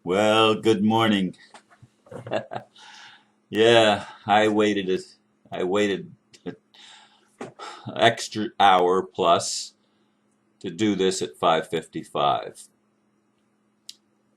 Well, good morning. Yeah, I waited an extra hour plus to do this at 5:55.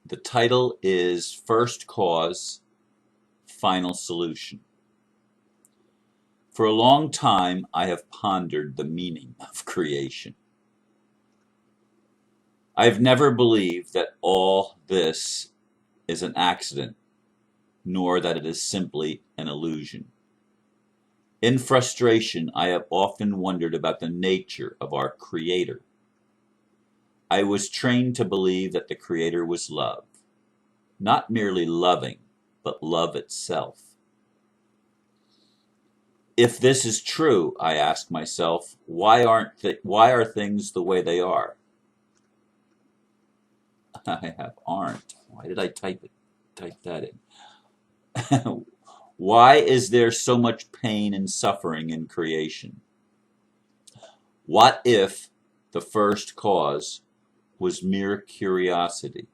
The title is First Cause, Final Solution. For a long time, I have pondered the meaning of creation. I've never believed that all this is an accident, nor that it is simply an illusion. In frustration, I have often wondered about the nature of our Creator. I was trained to believe that the Creator was love, not merely loving, but love itself. If this is true, I ask myself, why are things the way they are? I have aren't. Why did I type that in? Why is there so much pain and suffering in creation? What if the first cause was mere curiosity?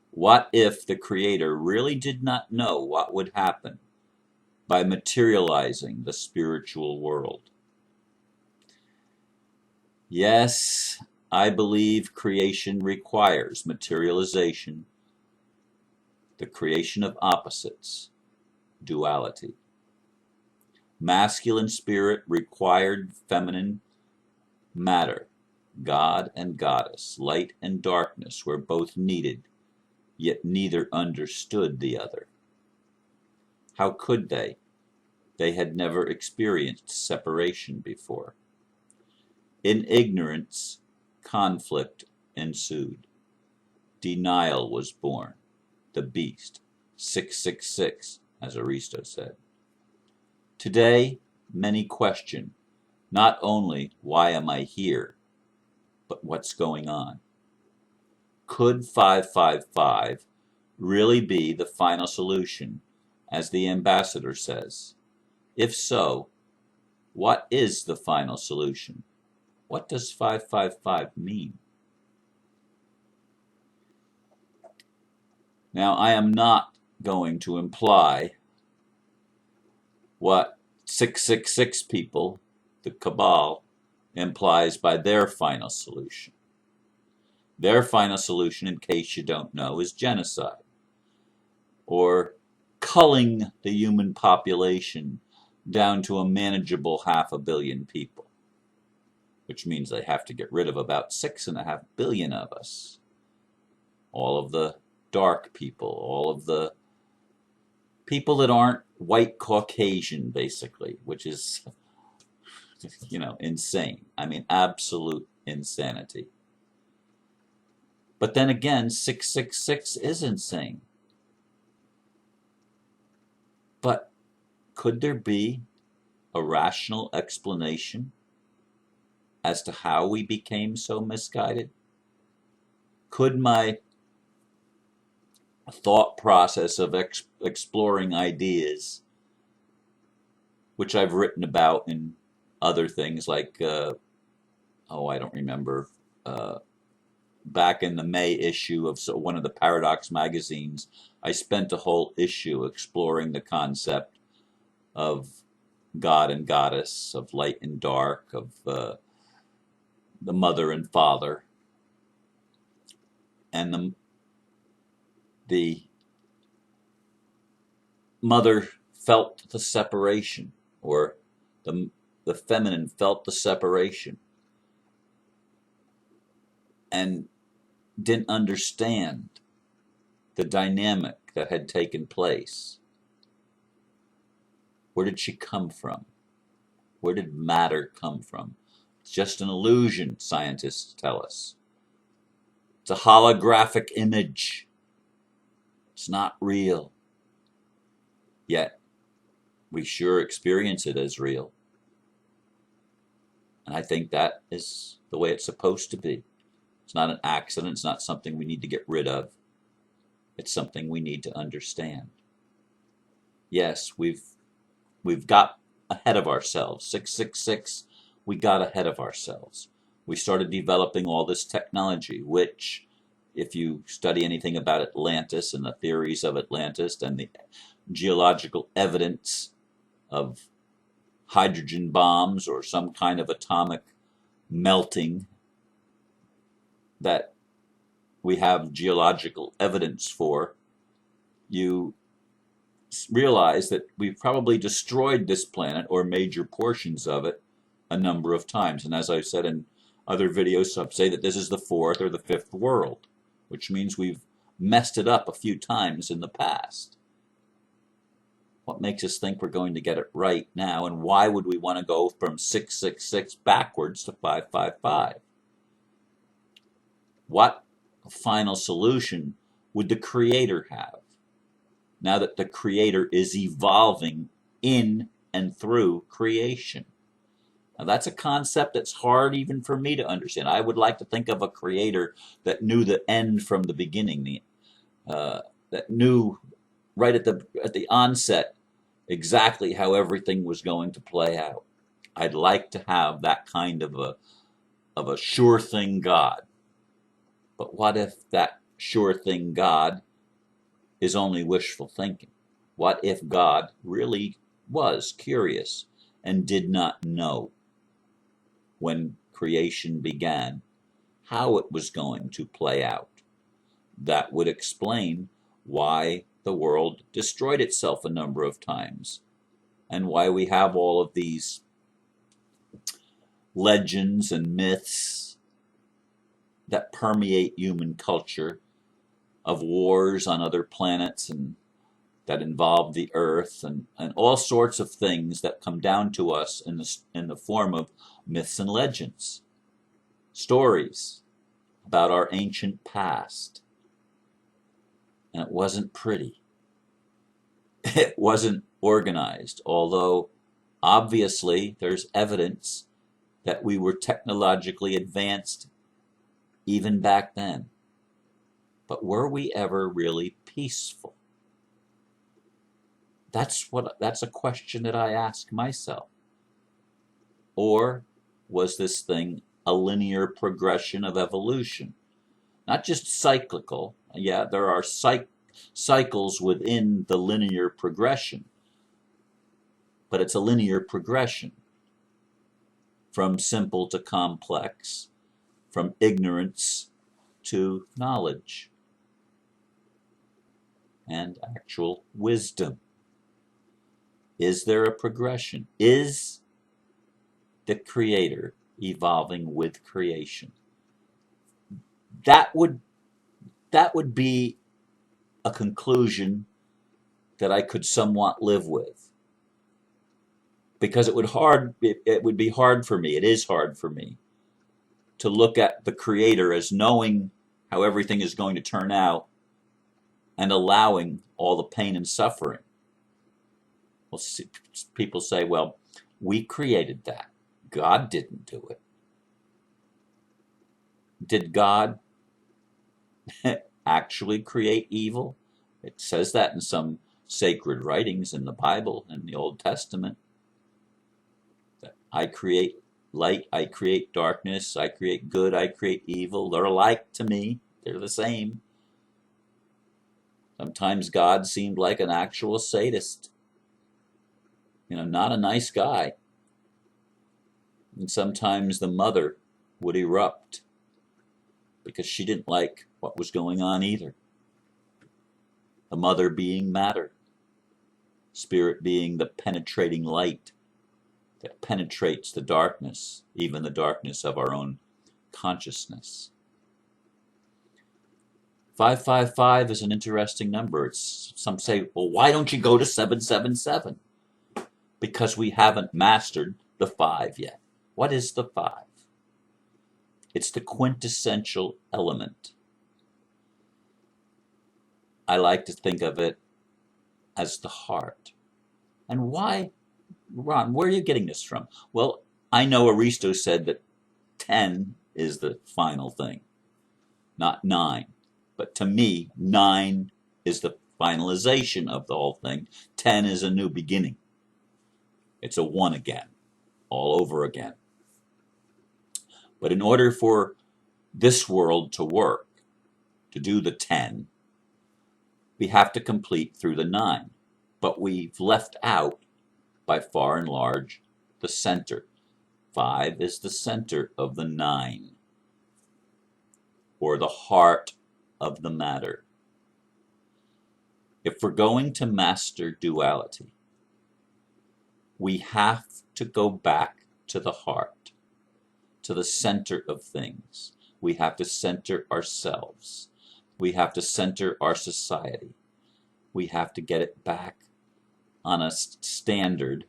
What if the Creator really did not know what would happen by materializing the spiritual world? Yes, I believe creation requires materialization, the creation of opposites, duality. Masculine spirit required feminine matter. God and goddess, light and darkness were both needed, yet neither understood the other. How could they? They had never experienced separation before. In ignorance, conflict ensued. Denial was born. The beast, 666, as Aristo said. Today, many question not only why am I here, but what's going on. Could 555 really be the final solution, as the ambassador says? If so, what is the final solution? What does 555 mean? Now, I am not going to imply what 666 people, the cabal, implies by their final solution. Their final solution, in case you don't know, is genocide, or culling the human population down to a manageable 500 million people, which means they have to get rid of about 6.5 billion of us. All of the dark people, all of the people that aren't white Caucasian, basically, which is, insane. I mean, absolute insanity. But then again, 666 is insane. But could there be a rational explanation as to how we became so misguided? Could my thought process of exploring ideas, which I've written about in other things like, I don't remember, back in the May issue of one of the Paradox magazines, I spent a whole issue exploring the concept of God and goddess, of light and dark, of the mother and father, and the mother felt the separation, or the feminine felt the separation, and didn't understand the dynamic that had taken place. Where did she come from? Where did matter come from? It's just an illusion, scientists tell us. It's a holographic image. It's not real. Yet, we sure experience it as real. And I think that is the way it's supposed to be. It's not an accident. It's not something we need to get rid of. It's something we need to understand. Yes, we've got ahead of ourselves. 666, we got ahead of ourselves. We started developing all this technology, which If you study anything about Atlantis and the theories of Atlantis and the geological evidence of hydrogen bombs or some kind of atomic melting that we have geological evidence for, you realize that we've probably destroyed this planet or major portions of it a number of times. And as I've said in other videos, some say that this is the fourth or the fifth world, which means we've messed it up a few times in the past. What makes us think we're going to get it right now, and why would we want to go from 666 backwards to 555? What final solution would the Creator have, now that the Creator is evolving in and through creation? Now that's a concept that's hard even for me to understand. I would like to think of a Creator that knew the end from the beginning, that knew right at the onset exactly how everything was going to play out. I'd like to have that kind of a sure thing God. But what if that sure thing God is only wishful thinking? What if God really was curious and did not know when creation began how it was going to play out? That would explain why the world destroyed itself a number of times and why we have all of these legends and myths that permeate human culture of wars on other planets and that involve the earth and all sorts of things that come down to us in the form of myths and legends, stories about our ancient past. And it wasn't pretty. It wasn't organized, although obviously there's evidence that we were technologically advanced even back then. But were we ever really peaceful? That's a question that I ask myself. Or was this thing a linear progression of evolution? Not just cyclical. Yeah, there are cycles within the linear progression, but it's a linear progression from simple to complex, from ignorance to knowledge and actual wisdom. Is there a progression? Is the Creator evolving with creation? That would be a conclusion that I could somewhat live with, because it would be hard for me. It is hard for me to look at the Creator as knowing how everything is going to turn out and allowing all the pain and suffering. Well, people say, well, we created that. God didn't do it. Did God actually create evil? It says that in some sacred writings in the Bible and the Old Testament. That I create light, I create darkness, I create good, I create evil. They're alike to me. They're the same. Sometimes God seemed like an actual sadist. Not a nice guy. And sometimes the mother would erupt because she didn't like what was going on either. The mother being matter, spirit being the penetrating light that penetrates the darkness, even the darkness of our own consciousness. 555 is an interesting number. Some say, well, why don't you go to 777? Because we haven't mastered the 5 yet. What is the 5? It's the quintessential element. I like to think of it as the heart. And why, Ron, where are you getting this from? Well, I know Aristo said that 10 is the final thing, not 9. But to me, 9 is the finalization of the whole thing. 10 is a new beginning. It's a 1 again, all over again. But in order for this world to work, to do the 10, we have to complete through the 9. But we've left out, by far and large, the center. 5 is the center of the 9, or the heart of the matter. If we're going to master duality, we have to go back to the heart, to the center of things. We have to center ourselves. We have to center our society. We have to get it back on a standard,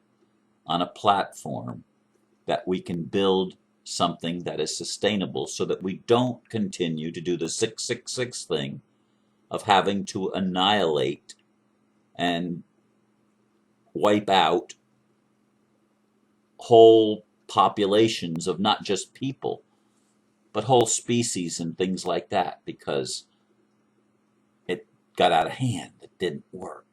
on a platform that we can build something that is sustainable, so that we don't continue to do the 666 thing of having to annihilate and wipe out whole populations of not just people, but whole species and things like that, because it got out of hand. It didn't work.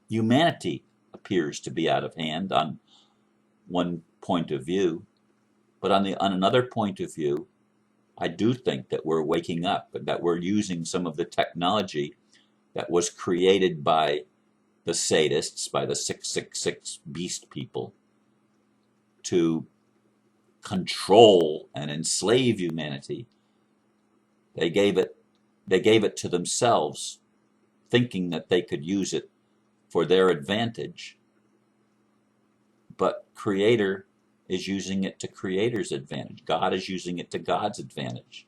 Humanity appears to be out of hand on one point of view, but on another point of view, I do think that we're waking up, and that we're using some of the technology that was created by the sadists, by the 666 beast people, to control and enslave humanity. They gave it to themselves, thinking that they could use it for their advantage. But Creator is using it to Creator's advantage. God is using it to God's advantage.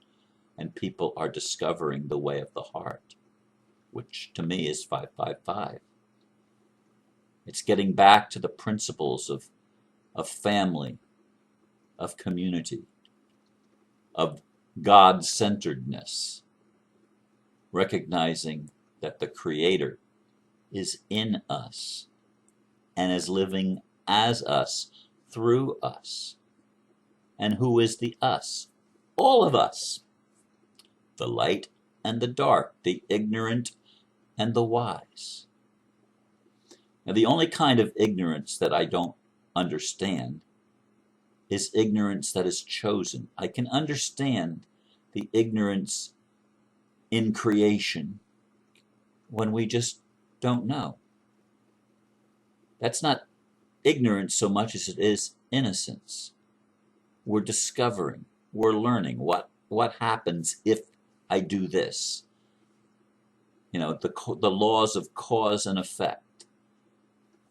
And people are discovering the way of the heart, which to me is 555. It's getting back to the principles of family, of community, of God-centeredness, recognizing that the Creator is in us and is living as us, through us. And who is the us? All of us. The light and the dark, the ignorant and the wise. Now, the only kind of ignorance that I don't understand is ignorance that is chosen. I can understand the ignorance in creation when we just don't know. That's not ignorance so much as it is innocence. We're discovering, we're learning what happens if I do this. You know, the laws of cause and effect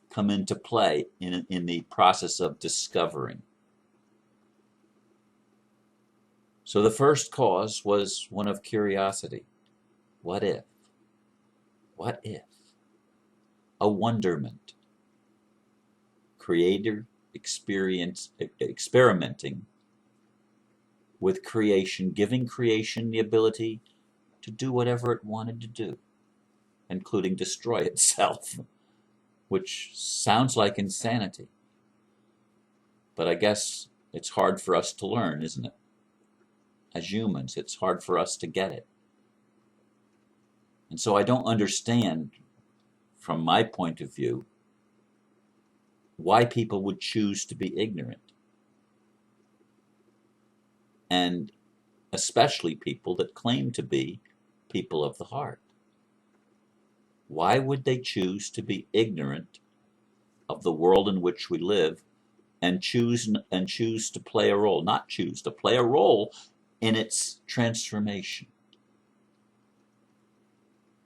come into play in the process of discovering. So the first cause was one of curiosity. What if? What if? A wonderment. Creator experimenting with creation, giving creation the ability to do whatever it wanted to do, including destroy itself, which sounds like insanity. But I guess it's hard for us to learn, isn't it? As humans, it's hard for us to get it. And so I don't understand, from my point of view, why people would choose to be ignorant. And especially people that claim to be people of the heart. Why would they choose to be ignorant of the world in which we live and choose to play a role, not choose to play a role in its transformation?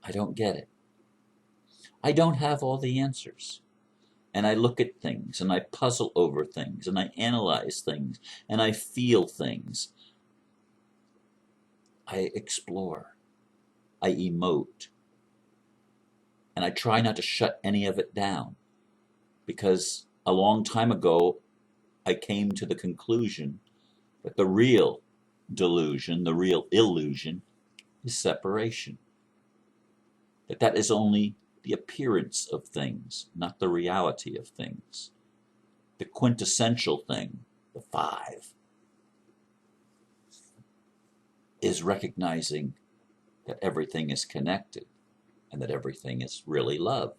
I don't get it. I don't have all the answers. And I look at things, and I puzzle over things, and I analyze things, and I feel things. I explore. I emote. And I try not to shut any of it down, because a long time ago, I came to the conclusion that the real delusion, the real illusion, is separation. That is only the appearance of things, not the reality of things. The quintessential thing, the 5, is recognizing that everything is connected and that everything is really love.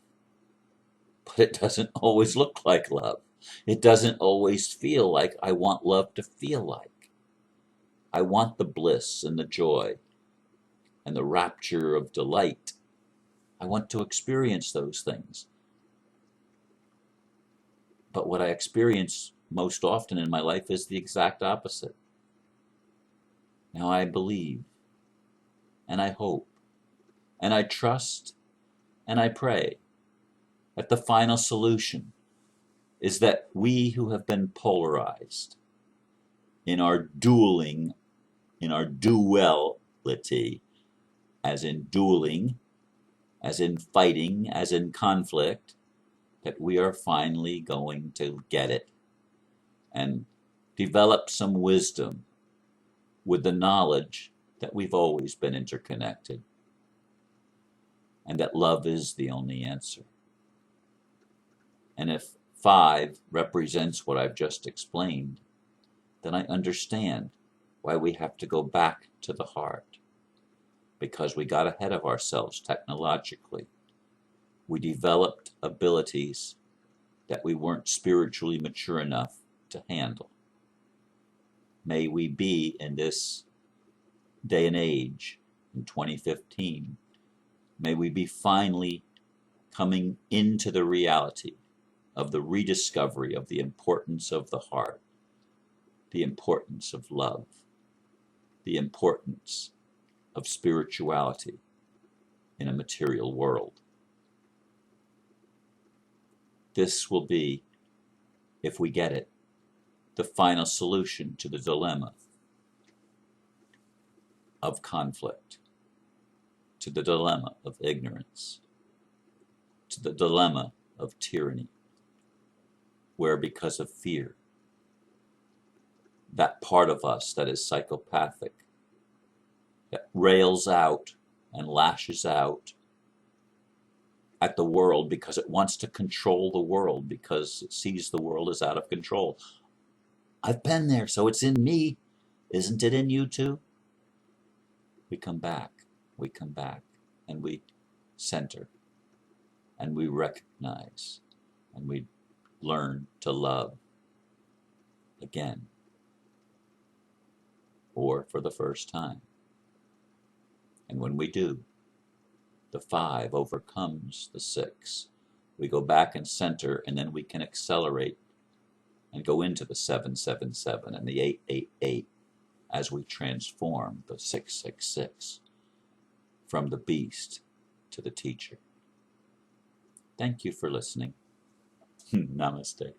But it doesn't always look like love. It doesn't always feel like I want love to feel like. I want the bliss and the joy and the rapture of delight. I want to experience those things. But what I experience most often in my life is the exact opposite. Now I believe, and I hope, and I trust, and I pray that the final solution is that we who have been polarized in our dueling, in our duality, as in dueling, as in fighting, as in conflict, that we are finally going to get it and develop some wisdom with the knowledge that we've always been interconnected and that love is the only answer. And if 5 represents what I've just explained, then I understand why we have to go back to the heart, because we got ahead of ourselves technologically. We developed abilities that we weren't spiritually mature enough to handle. May we be in this day and age, in 2015, may we be finally coming into the reality of the rediscovery of the importance of the heart, the importance of love, the importance of spirituality in a material world. This will be, if we get it, the final solution to the dilemma of conflict, to the dilemma of ignorance, to the dilemma of tyranny, where because of fear, that part of us that is psychopathic, that rails out and lashes out at the world because it wants to control the world, because it sees the world as out of control. I've been there, so it's in me. Isn't it in you too? We come back, and we center, and we recognize, and we learn to love again, or for the first time. And when we do, the 5 overcomes the 6. We go back and center, and then we can accelerate and go into the 777 and the 888 as we transform the 666 from the beast to the teacher. Thank you for listening. Namaste.